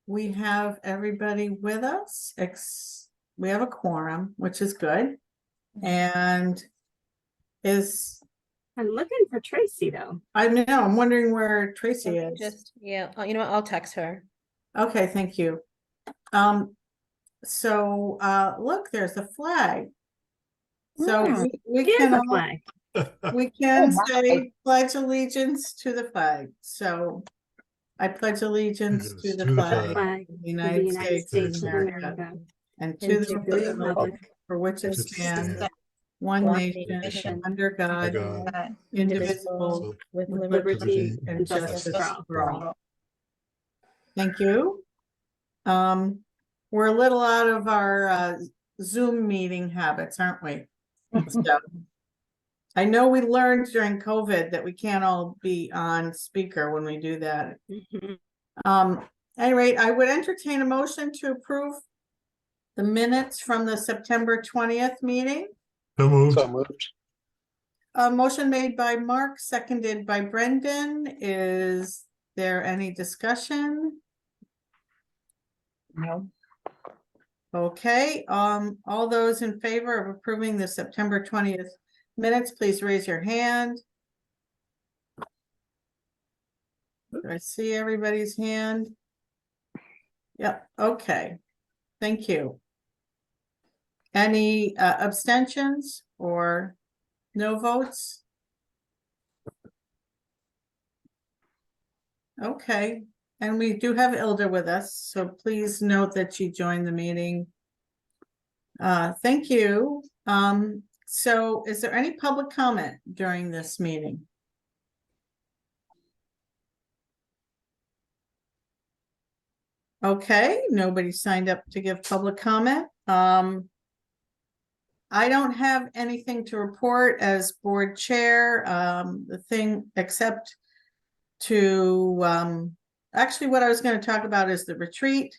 we have everybody with us. We have a quorum, which is good. And I'm looking for Tracy though. I know, I'm wondering where Tracy is. You know what, I'll text her. Okay, thank you. So look, there's a flag. So we Here's can the all, flag. we can say pledge allegiance to the flag. So I pledge allegiance to the flag Flag of the of the United United States of America and to the republic for which it stands, one nation, under God, indivisible, with with liberty and justice all. for all. Thank you. We're a little out of our Zoom meeting habits, aren't we? So, I know we learned during COVID that we can't all be on speaker when we do that. At any rate, I would entertain a motion to approve the minutes from the September 20th meeting. So moved. A motion made by Mark, seconded by Brendan. Is there any discussion? No. Okay, all those in favor of approving the September 20th minutes, please raise your hand. Do I see everybody's hand? Yep, okay. Thank you. Any abstentions or no votes? Okay, and we do have Ilda with us, so please note that she joined the meeting. Thank you. So is there any public comment during this meeting? Okay, nobody signed up to give public comment. I don't have anything to report as board chair, the thing except to, actually what I was going to talk about is the retreat.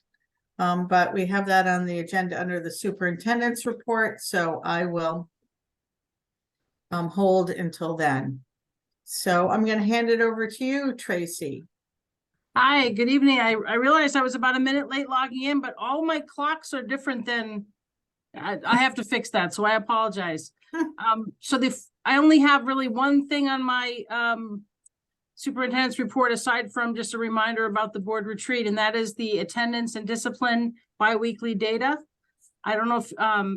But we have that on the agenda under the superintendent's report, so I will hold until then. So I'm going to hand it over to you, Tracy. Hi, good evening. I realized I was about a minute late logging in, but all my clocks are different than I have to fix that, so I apologize. So I only have really one thing on my superintendent's report aside from just a reminder about the board retreat, and that is the attendance and discipline biweekly data. I don't know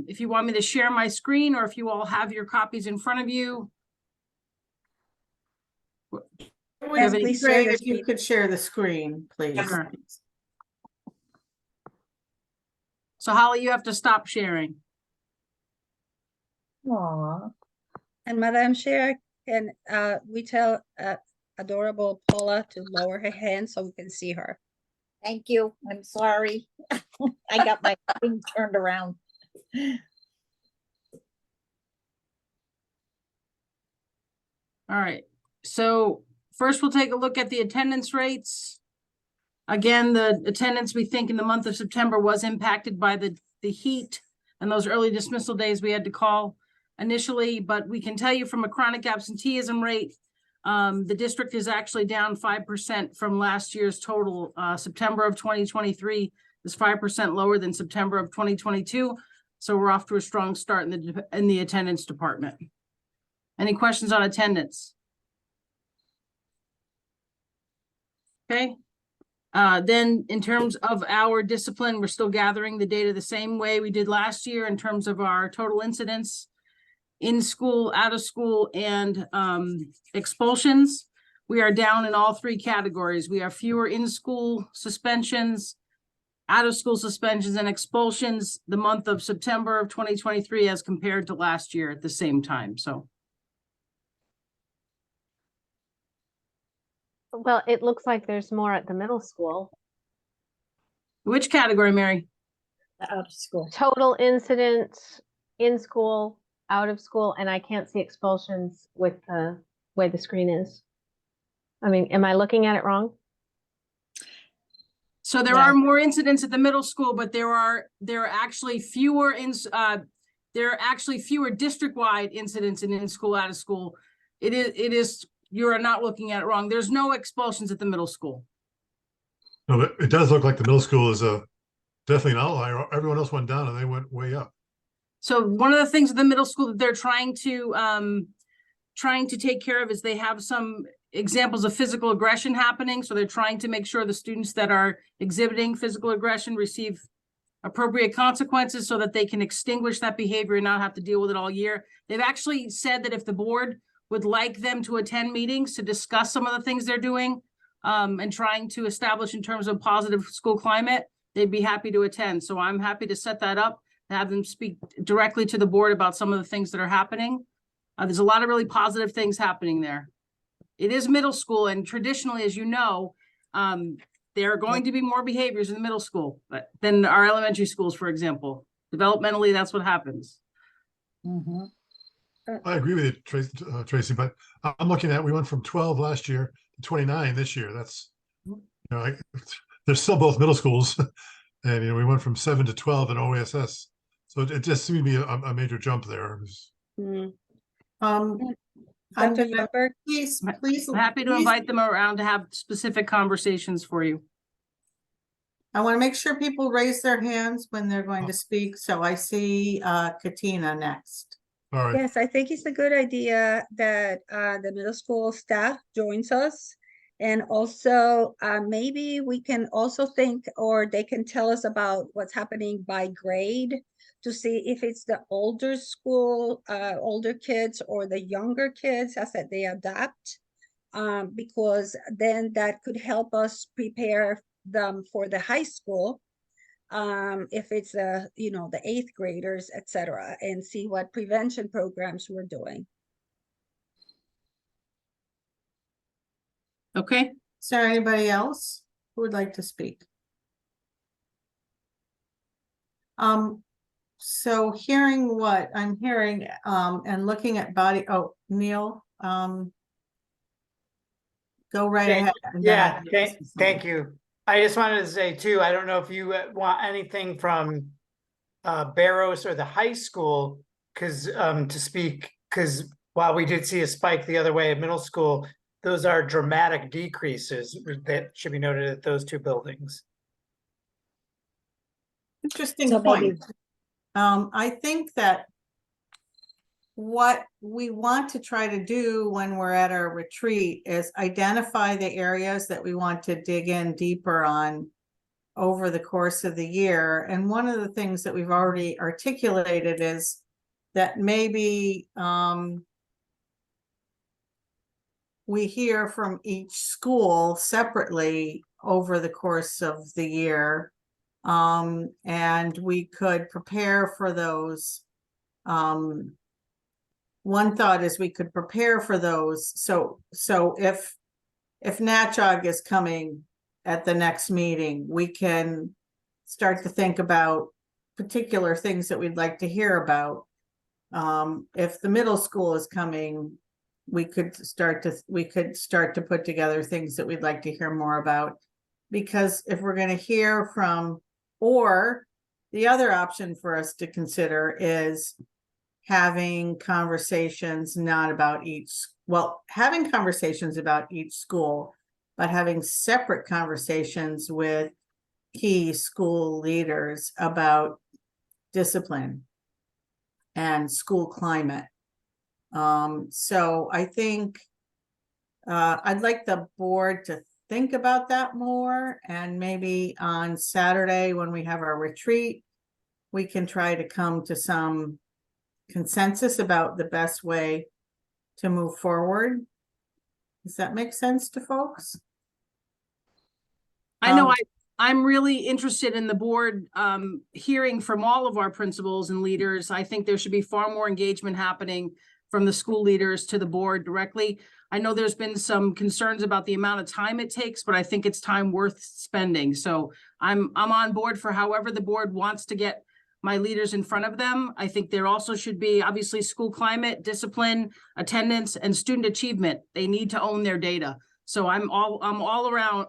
if you want me to share my screen or if you all have your copies in front of you. It would be great if you could share the screen, please. Sure. So Holly, you have to stop sharing. Aww. And Madam Chair, can we tell adorable Paula to lower her hand so we can see her? Thank you. I'm sorry. I got my thing turned around. All right. So first we'll take a look at the attendance rates. Again, the attendance we think in the month of September was impacted by the heat and those early dismissal days we had to call initially, but we can tell you from a chronic absenteeism rate, the district is actually down 5% from last year's total. September of 2023 is 5% lower than September of 2022. So we're off to a strong start in the attendance department. Any questions on attendance? Okay. Then in terms of our discipline, we're still gathering the data the same way we did last year in terms of our total incidents in school, out of school, and expulsions. We are down in all three categories. We have fewer in-school suspensions, out-of-school suspensions, and expulsions the month of September of 2023 as compared to last year at the same time. So. Well, it looks like there's more at the middle school. Which category, Mary? Out of school. Total incidents in school, out of school, and I can't see expulsions with the way the screen is. I mean, am I looking at it wrong? So there are more incidents at the middle school, but there are actually fewer district-wide incidents in school, out of school. It is you are not looking at it wrong. There's no expulsions at the middle school. No, but it does look like the middle school is definitely an outlier. Everyone else went down and they went way up. So one of the things in the middle school that they're trying to take care of is they have some examples of physical aggression happening. So they're trying to make sure the students that are exhibiting physical aggression receive appropriate consequences so that they can extinguish that behavior and not have to deal with it all year. They've actually said that if the board would like them to attend meetings to discuss some of the things they're doing and trying to establish in terms of positive school climate, they'd be happy to attend. So I'm happy to set that up, have them speak directly to the board about some of the things that are happening. There's a lot of really positive things happening there. It is middle school, and traditionally, as you know, there are going to be more behaviors in the middle school than our elementary schools, for example. Developmentally, that's what happens. I agree with you, Tracy, but I'm looking at, we went from 12 last year to 29 this year. That's, they're still both middle schools. And, we went from 7 to 12 in OSS. So it just seemed to be a major jump there. I'm Dr. gonna- Nordberg? please, I'm happy to invite them around to have specific conversations for you. I want to make sure people raise their hands when they're going to speak. So I see Katina next. All right. Yes, I think it's a good idea that the middle school staff joins us. And also, maybe we can also think, or they can tell us about what's happening by grade to see if it's the older school, older kids or the younger kids as that they adapt. Because then that could help us prepare them for the high school. If it's the 8th graders, etc., and see what prevention programs we're doing. Okay. Is there anybody else who would like to speak? So hearing what I'm hearing, and looking at Neil, go right ahead. and then Yeah, I'll say thank something. you. I just wanted to say too, I don't know if you want anything from Barrows or the high school, because to speak, because while we did see a spike the other way at middle school, those are dramatic decreases that should be noted at those two buildings. Interesting So maybe- point. I think that what we want to try to do when we're at our retreat is identify the areas that we want to dig in deeper on over the course of the year. And one of the things that we've already articulated is that maybe we hear from each school separately over the course of the year. And we could prepare for those. One thought is we could prepare for those. So if NatChog is coming at the next meeting, we can start to think about particular things that we'd like to hear about. If the middle school is coming, we could start to put together things that we'd like to hear more about. Because if we're going to hear from, or the other option for us to consider is having conversations not about having conversations about each school, but having separate conversations with key school leaders about discipline and school climate. So I think I'd like the board to think about that more, and maybe on Saturday when we have our retreat, we can try to come to some consensus about the best way to move forward. Does that make sense to folks? I know I'm really interested in the board hearing from all of our principals and leaders. I think there should be far more engagement happening from the school leaders to the board directly. I know there's been some concerns about the amount of time it takes, but I think it's time worth spending. So I'm on board for however the board wants to get my leaders in front of them. I think there also should be obviously school climate, discipline, attendance, and student achievement. They need to own their data. So I'm all around,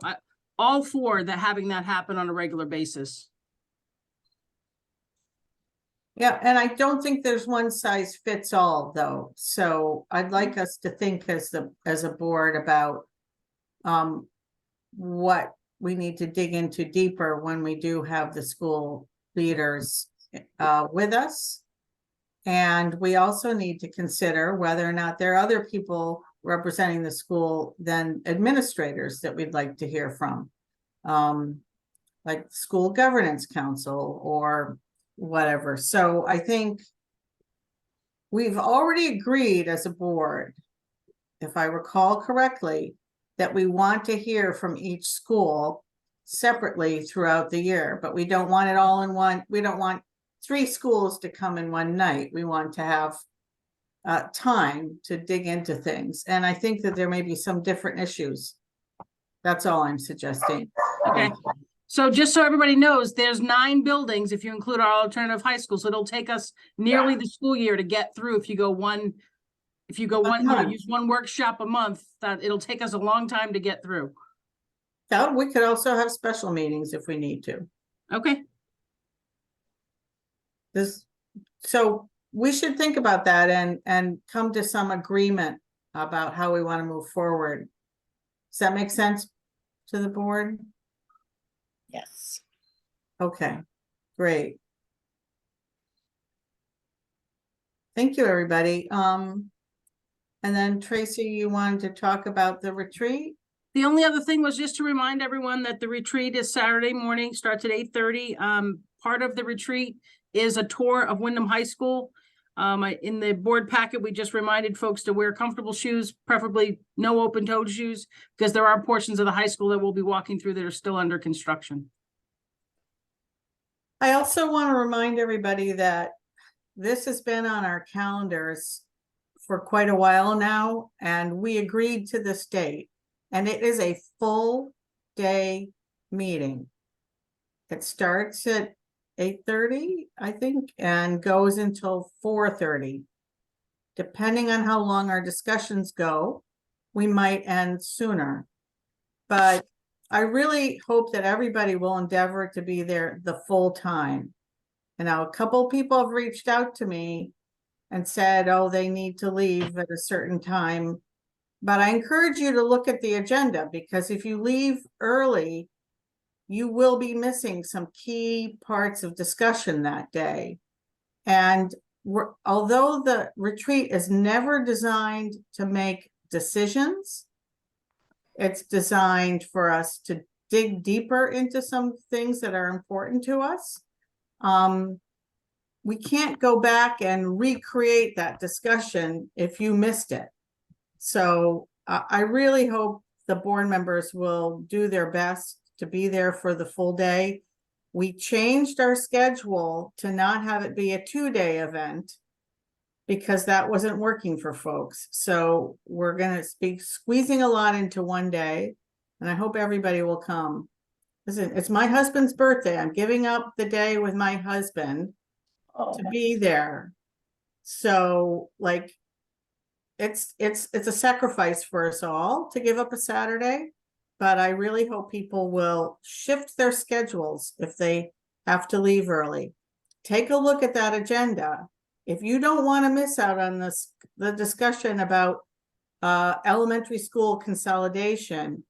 all for that, having that happen on a regular basis. Yeah, and I don't think there's one size fits all though. So I'd like us to think as a board about what we need to dig into deeper when we do have the school leaders with us. And we also need to consider whether or not there are other people representing the school than administrators that we'd like to hear from. Like school governance council or whatever. So I think we've already agreed as a board, if I recall correctly, that we want to hear from each school separately throughout the year, but we don't want it all in one. We don't want 3 schools to come in one night. We want to have time to dig into things. And I think that there may be some different issues. That's all I'm suggesting. Okay. So just so everybody knows, there's 9 buildings if you include our alternative high school. So it'll take us nearly the school year to get through if you go one, you know, use one workshop a month, that it'll take us a long time to get through. Yeah, we could also have special meetings if we need to. Okay. So we should think about that and come to some agreement about how we want to move forward. Does that make sense to the board? Yes. Okay, great. Thank you, everybody. And then Tracy, you wanted to talk about the retreat? The only other thing was just to remind everyone that the retreat is Saturday morning, starts at 8:30. Part of the retreat is a tour of Windham High School. In the board packet, we just reminded folks to wear comfortable shoes, preferably no open-toed shoes, because there are portions of the high school that we'll be walking through that are still under construction. I also want to remind everybody that this has been on our calendars for quite a while now, and we agreed to this date. And it is a full day meeting. It starts at 8:30, I think, and goes until 4:30. Depending on how long our discussions go, we might end sooner. But I really hope that everybody will endeavor to be there the full time. And now a couple of people have reached out to me and said, oh, they need to leave at a certain time. But I encourage you to look at the agenda, because if you leave early, you will be missing some key parts of discussion that day. And although the retreat is never designed to make decisions, it's designed for us to dig deeper into some things that are important to us. We can't go back and recreate that discussion if you missed it. So I really hope the board members will do their best to be there for the full day. We changed our schedule to not have it be a 2-day event because that wasn't working for folks. So we're going to be squeezing a lot into one day, and I hope everybody will come. Listen, it's my husband's birthday. I'm giving up the day with my husband to be there. So like, it's a sacrifice for us all to give up a Saturday, but I really hope people will shift their schedules if they have to leave early. Take a look at that agenda. If you don't want to miss out on the discussion about elementary school consolidation,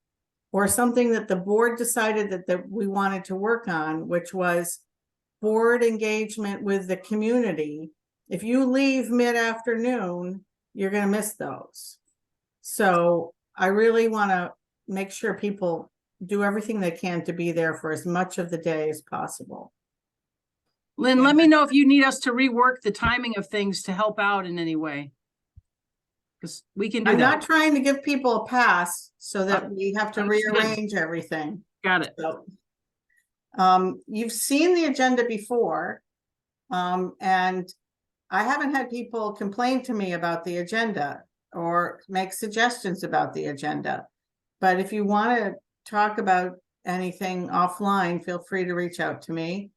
or something that the board decided that we wanted to work on, which was board engagement with the community. If you leave mid-afternoon, you're going to miss those. So I really want to make sure people do everything they can to be there for as much of the day as possible. Lynn, let me know if you need us to rework the timing of things to help out in any way. Because we can do I'm that. not trying to give people a pass so that we have to understood. rearrange everything. Got it. So, you've seen the agenda before, and I haven't had people complain to me about the agenda or make suggestions about the agenda. But if you want to talk about anything offline, feel free to reach out to me.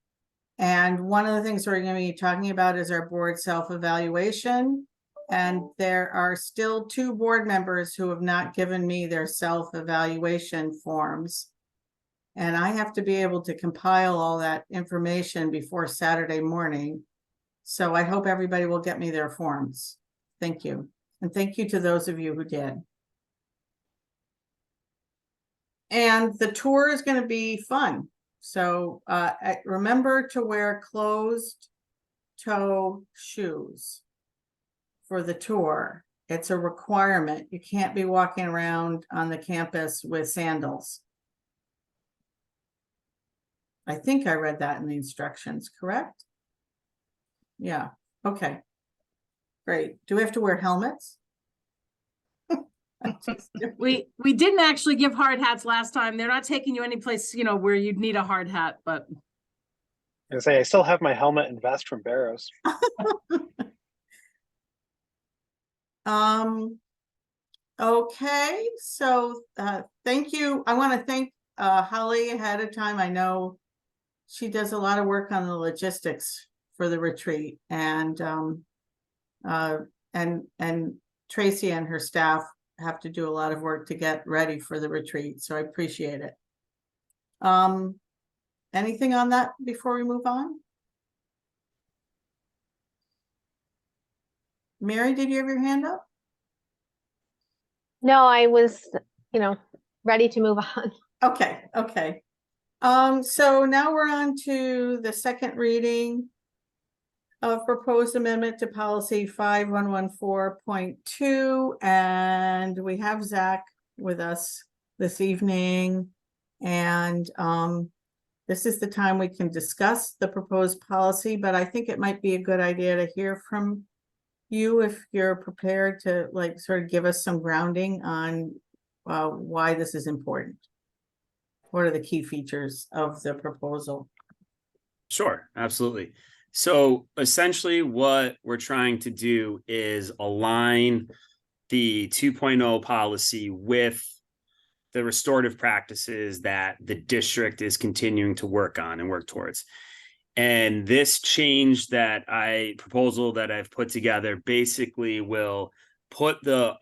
And one of the things we're going to be talking about is our board self-evaluation. And there are still 2 board members who have not given me their self-evaluation forms. And I have to be able to compile all that information before Saturday morning. So I hope everybody will get me their forms. Thank you. And thank you to those of you who did. And the tour is gonna be fun. So, remember to wear closed toe shoes for the tour. It's a requirement. You can't be walking around on the campus with sandals. I think I read that in the instructions, correct? Yeah, okay. Great. Do we have to wear helmets? We didn't actually give hard hats last time. They're not taking you any place, you know, where you'd need a hard hat, but I still have my helmet and vest from Barrows. Okay, so thank you. I want to thank Holly ahead of time. I know she does a lot of work on the logistics for the retreat, and Tracy and her staff have to do a lot of work to get ready for the retreat, so I appreciate it. Anything on that before we move on? Mary, did you have your hand up? No, I was, ready to move on. Okay, okay. So now we're on to the second reading of proposed amendment to policy 5114.2, and we have Zach with us this evening. And this is the time we can discuss the proposed policy, but I think it might be a good idea to hear from you if you're prepared to sort of give us some grounding on why this is important. What are the key features of the proposal? Sure, absolutely. So essentially what we're trying to do is align the 2.0 policy with the restorative practices that the district is continuing to work on and work towards. And this change proposal that I've put together basically will put the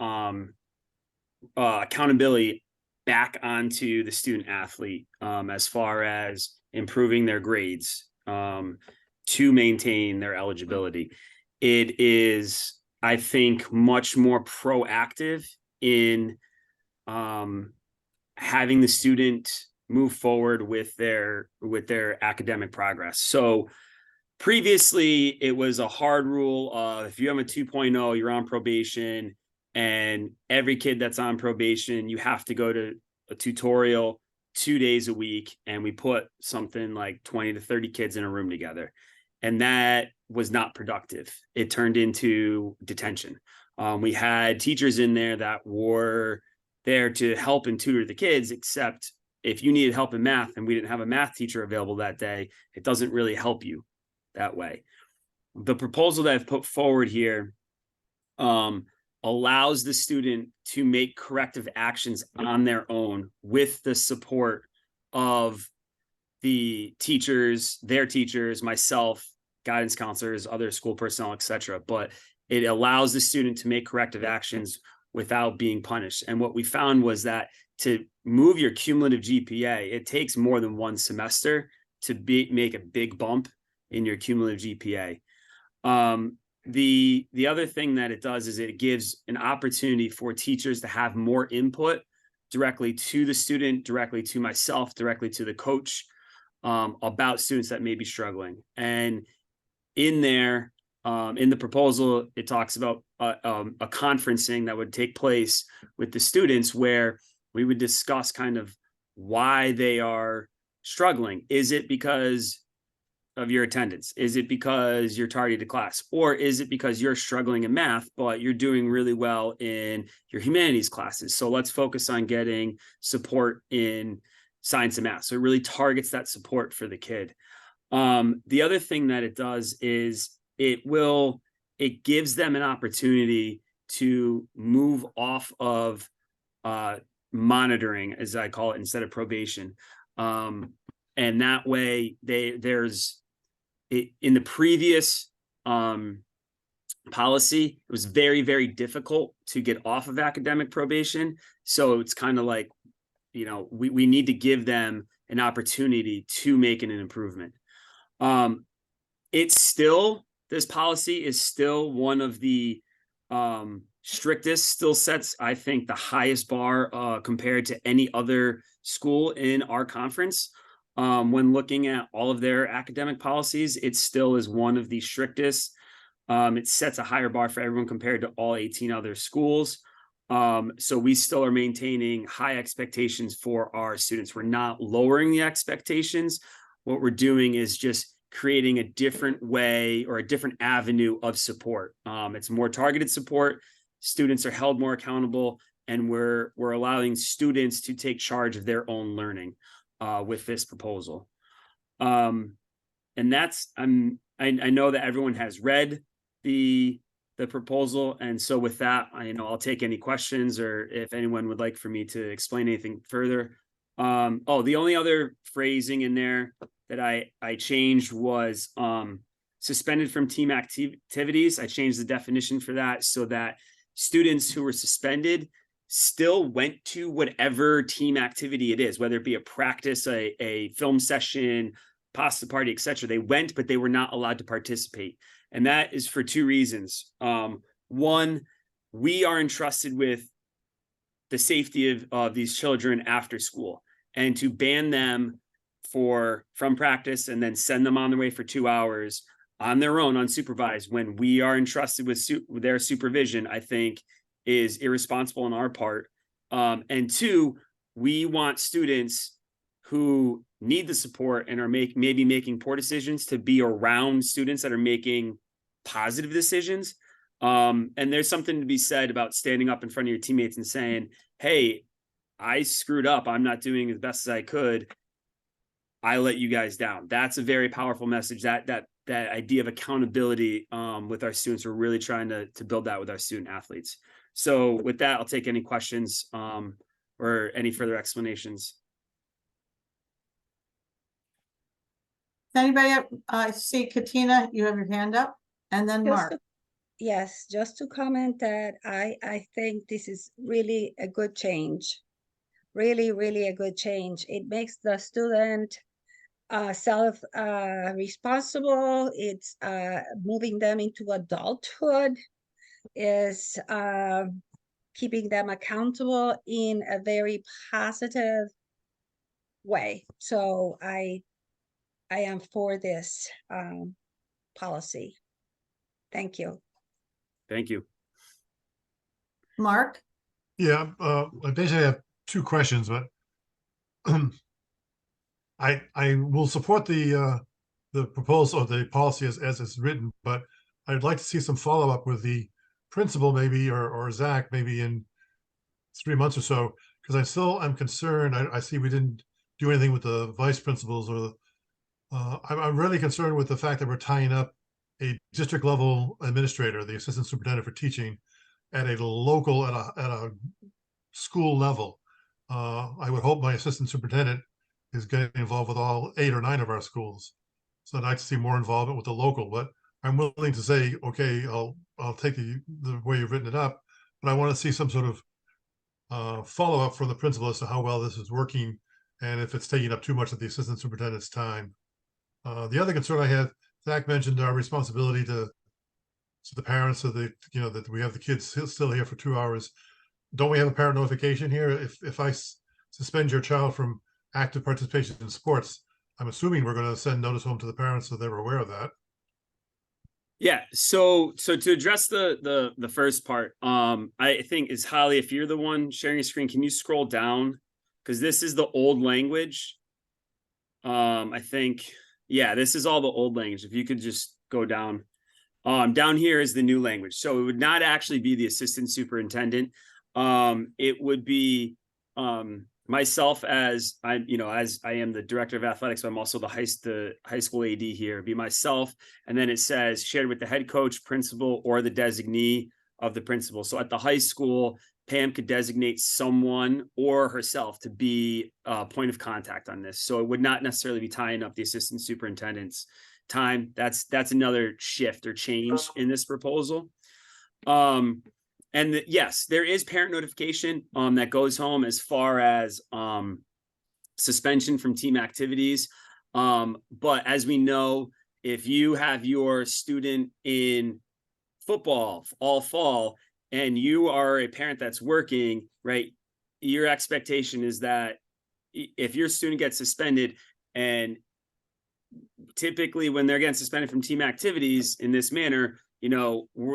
accountability back onto the student athlete as far as improving their grades to maintain their eligibility. It is, I think, much more proactive in having the student move forward with their academic progress. So previously it was a hard rule of if you have a 2.0, you're on probation, and every kid that's on probation, you have to go to a tutorial 2 days a week. And we put something like 20 to 30 kids in a room together. And that was not productive. It turned into detention. We had teachers in there that were there to help and tutor the kids, except if you needed help in math and we didn't have a math teacher available that day, it doesn't really help you that way. The proposal that I've put forward here allows the student to make corrective actions on their own with the support of the teachers, their teachers, myself, guidance counselors, other school personnel, etc. But it allows the student to make corrective actions without being punished. And what we found was that to move your cumulative GPA, it takes more than one semester to make a big bump in your cumulative GPA. The other thing that it does is it gives an opportunity for teachers to have more input directly to the student, directly to myself, directly to the coach about students that may be struggling. And in there, in the proposal, it talks about a conferencing that would take place with the students where we would discuss kind of why they are struggling. Is it because of your attendance? Is it because you're tardy to class? Or is it because you're struggling in math, but you're doing really well in your humanities classes? So let's focus on getting support in science and math. So it really targets that support for the kid. The other thing that it does is it gives them an opportunity to move off of monitoring, as I call it, instead of probation. And that way in the previous policy, it was very, very difficult to get off of academic probation. So it's kind of like, we need to give them an opportunity to make an improvement. This policy is still one of the strictest still sets, I think, the highest bar compared to any other school in our conference. When looking at all of their academic policies, it still is one of the strictest. It sets a higher bar for everyone compared to all 18 other schools. So we still are maintaining high expectations for our students. We're not lowering the expectations. What we're doing is just creating a different way or a different avenue of support. It's more targeted support. Students are held more accountable, and we're allowing students to take charge of their own learning with this proposal. And that's I know that everyone has read the proposal, and so with that, I'll take any questions, or if anyone would like for me to explain anything further. The only other phrasing in there that I changed was suspended from team activities. I changed the definition for that so that students who were suspended still went to whatever team activity it is, whether it be a practice, a film session, pasta party, etc. They went, but they were not allowed to participate. And that is for two reasons. One, we are entrusted with the safety of these children after school, and to ban them from practice and then send them on their way for 2 hours on their own, unsupervised, when we are entrusted with their supervision, I think is irresponsible on our part. And two, we want students who need the support and are maybe making poor decisions to be around students that are making positive decisions. And there's something to be said about standing up in front of your teammates and saying, hey, I screwed up. I'm not doing as best as I could. I let you guys down. That's a very powerful message. That idea of accountability with our students. We're really trying to build that with our student athletes. So with that, I'll take any questions or any further explanations. Anybody, I see Katina, you have your hand up, and then Mark. Yes, just to comment that I think this is really a good change. Really, really a good change. It makes the student self responsible. It's moving them into adulthood, is keeping them accountable in a very positive way. So I am for this policy. Thank you. Thank you. Mark? Yeah, I basically have two questions, but I will support the proposal, the policy as it's written, but I'd like to see some follow-up with the principal maybe, or Zach maybe in 3 months or so, because I still am concerned. I see we didn't do anything with the vice principals, or I'm really concerned with the fact that we're tying up a district level administrator, the assistant superintendent for teaching, at a local, at a school level. I would hope my assistant superintendent is getting involved with all 8 or 9 of our schools. So I'd like to see more involvement with the local, but I'm willing to say, okay, I'll take the way you've written it up, but I want to see some sort of follow-up from the principal as to how well this is working, and if it's taking up too much of the assistant superintendent's time. The other concern I have, Zach mentioned our responsibility to the parents of the, that we have the kids still here for 2 hours. Don't we have a parent notification here? If I suspend your child from active participation in sports, I'm assuming we're going to send notice home to the parents so they're aware of that. Yeah. So to address the first part, I think is Holly, if you're the one sharing your screen, can you scroll down? Because this is the old language. I think, yeah, this is all the old language. If you could just go down. Down here is the new language. So it would not actually be the assistant superintendent. It would be myself, as I am the director of athletics, but I'm also the high school AD here. It'd be myself, and then it says shared with the head coach, principal, or the designee of the principal. So at the high school, Pam could designate someone or herself to be a point of contact on this. So it would not necessarily be tying up the assistant superintendent's time. That's another shift or change in this proposal. And yes, there is parent notification that goes home as far as suspension from team activities. But as we know, if you have your student in football all fall, and you are a parent that's working, right? Your expectation is that if your student gets suspended, and typically when they're getting suspended from team activities in this manner,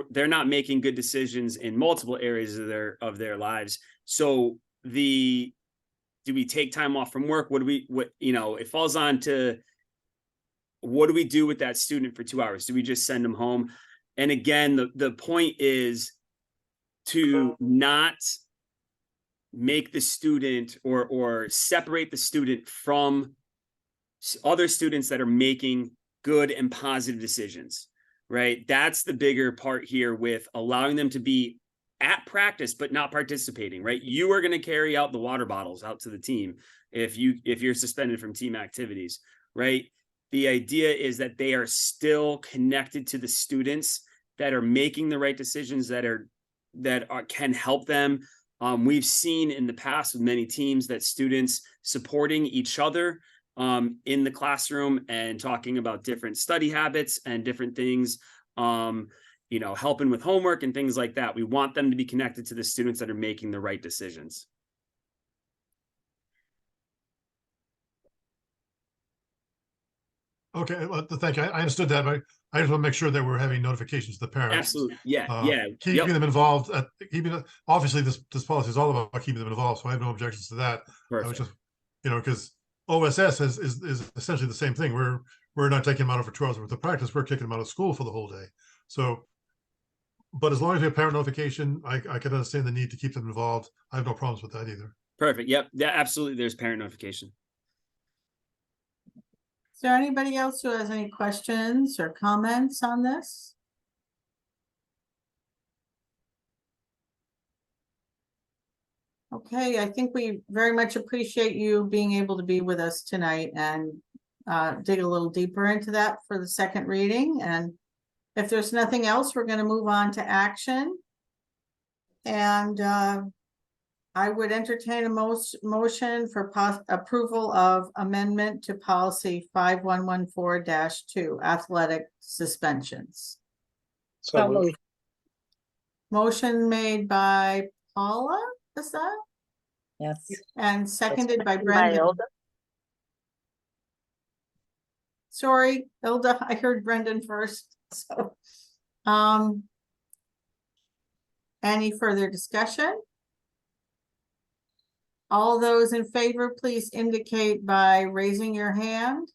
they're not making good decisions in multiple areas of their lives. So do we take time off from work? It falls on to, what do we do with that student for 2 hours? Do we just send them home? And again, the point is to not make the student or separate the student from other students that are making good and positive decisions, right? That's the bigger part here, with allowing them to be at practice but not participating, right? You are going to carry out the water bottles out to the team if you're suspended from team activities, right? The idea is that they are still connected to the students that are making the right decisions, that can help them. We've seen in the past with many teams that students supporting each other in the classroom and talking about different study habits and different things, helping with homework and things like that. We want them to be connected to the students that are making the right decisions. Okay, well, thank you. I understood that, but I just want to make sure that we're having notifications to the parents. Absolutely. Yeah. Keeping them involved. Obviously, this policy is all about keeping them involved, so I have no objections to that. Perfect. I was just, because OSS is essentially the same thing. We're not taking them out for 2 hours worth of practice. We're kicking them out of school for the whole day. So, but as long as we have parent notification, I can understand the need to keep them involved. I have no problems with that either. Perfect. Yep. Yeah, absolutely. There's parent notification. Is there anybody else who has any questions or comments on this? Okay, I think we very much appreciate you being able to be with us tonight and dig a little deeper into that for the second reading. And if there's nothing else, we're going to move on to action. And I would entertain a motion for approval of amendment to policy 5114-2, athletic suspensions. So moved. Motion made by Paula, is that? Yes. And seconded by By Brendan. Ilda. Sorry, Ilda, I heard Brendan first, so. Any further discussion? All those in favor, please indicate by raising your hand.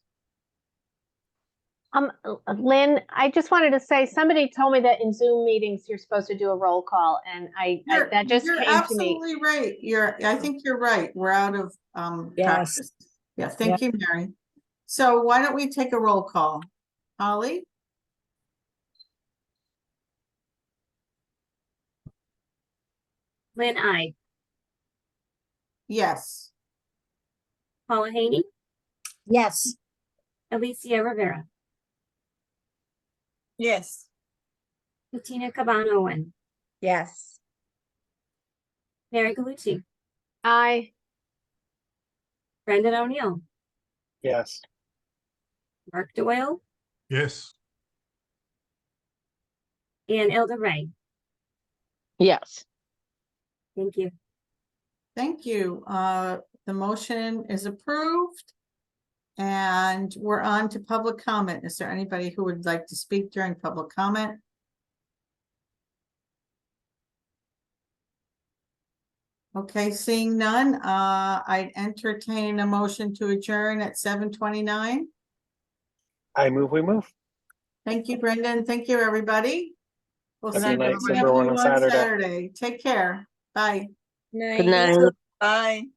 Lynn, I just wanted to say, somebody told me that in Zoom meetings, you're supposed to do a roll call, and that just You're came to me. absolutely right. I think you're right. We're out of Yes. practice. Yeah, thank you, Mary. So why don't we take a roll call? Holly? Lynn, I. Yes. Paula Haney, Yes. Alicia Rivera, Yes. Bettina Cabana-Owen, Yes. Mary Gallucci, Aye. Brendan O'Neill, yes. Mark Doyle, Yes. and Ilda Ray. Yes. Thank you. Thank you. The motion is approved. And we're on to public comment. Is there anybody who would like to speak during public comment? Okay, seeing none, I'd entertain a motion to adjourn at 7:29. I move, we move. Thank you, Brendan. Thank you, everybody. We'll Have a see nice you everyone on on Saturday. Saturday. Take care. Bye. Good night. Bye.